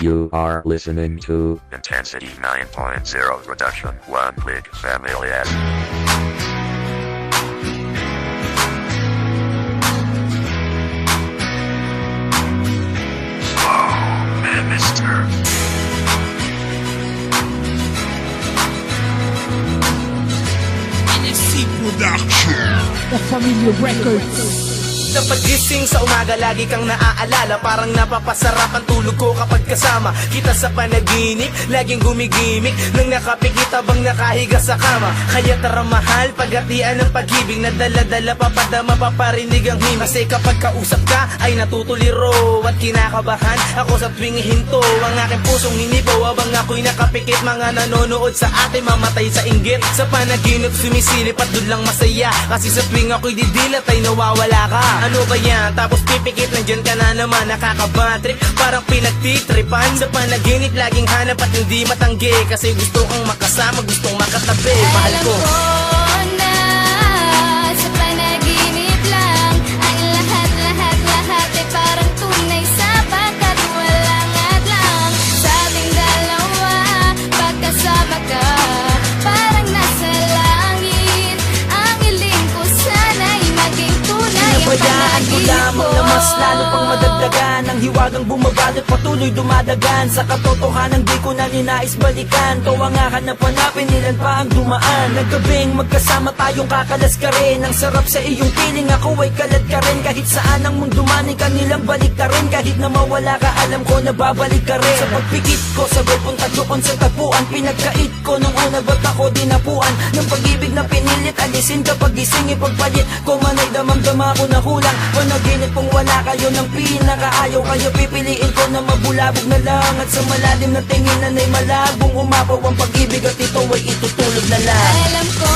You are listening to Intensity 9.0 Production 1 Click Family S. Oh, Minister. NSC Production. The Familia Records. Napagising sa umaga, lagi kang naaalala. Parang napapasarap ang tulog ko kapag kasama kita sa panaginip. Laging gumigimik nang nakapikit habang nakahiga sa kama. Kaya tara mahal, paghatian ng pag-ibig na dala-dala, papadama, paparinig ang himig. Kasi kapag kausap ka ay natutuliro at kinakabahan ako sa tuwing hinto. Ang aking pusong hinipo habang ako'y nakapikit. Mga nanonood sa atin mamatay sa inggit. Sa panaginip sumisilip at doon lang masaya. Kasi sa tuwing ako'y didilat ay nawawala ka. Ano ba yan? Tapos pipikit, nandyan ka na naman, nakakabatrip. Parang pinagtitripan. Sa panaginip laging hanap at hindi matanggi. Kasi gusto kang makasama, gustong makatabi. Mahal ko na sa panaginip lang ang lahat ay parang tunay sapagkat walang adlang sa ating dalawa. Pagkasama ka, parang nasa langit. Ang hiling ko sana'y maging tunay ang Bayaan ko lamang na mas lalo pang madagdagan. Ang hiwagang bumabalot patuloy dumadagan. Sa katotohanan di ko na ninais balikan. Tawangakan na panapin ilan pa ang dumaan. Nagkabing magkasama tayong kakalas ka rin. Ang sarap sa iyong piling, ako ay kalad ka rin. Kahit saan ang mundo man ay kanilang balik ka rin. Kahit na mawala ka, alam ko na babalik ka rin. Sa pagpikit ko, sabay punta doon sa tapuan. Pinagkait ko nung una ba't ako dinapuan ng pag-ibig na pinilit. Alisin kapag gising ipagpalit ko man ay damang-dama ko na kulang. Panaginip kung wala kayo ng pinakaayaw kayo. Pipiliin ko na mabulabog na lang. At sa malalim na tinginan ay malabong umapaw ang pag-ibig. At ito ay itutulog na lang. Alam ko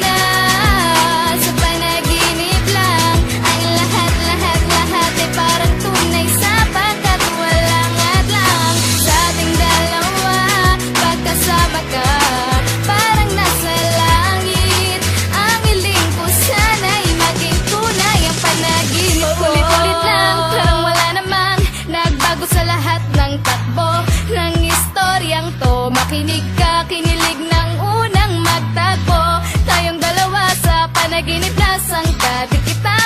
na sa panaginip lang ang lahat ay parang tunay sapagkat walang adlang sa ating dalawa. Pagkasama ka, parang nasa langit. Ang hiling ko sana'y maging tunay ang panaginip ko. Ulit-ulit lang, parang wala namang nagbago sa lahat ng takbo ng istoryang to. Makinig ka, kinilig ng unang magtagpo. Tayong dalawa sa panaginip na sangka. Di kita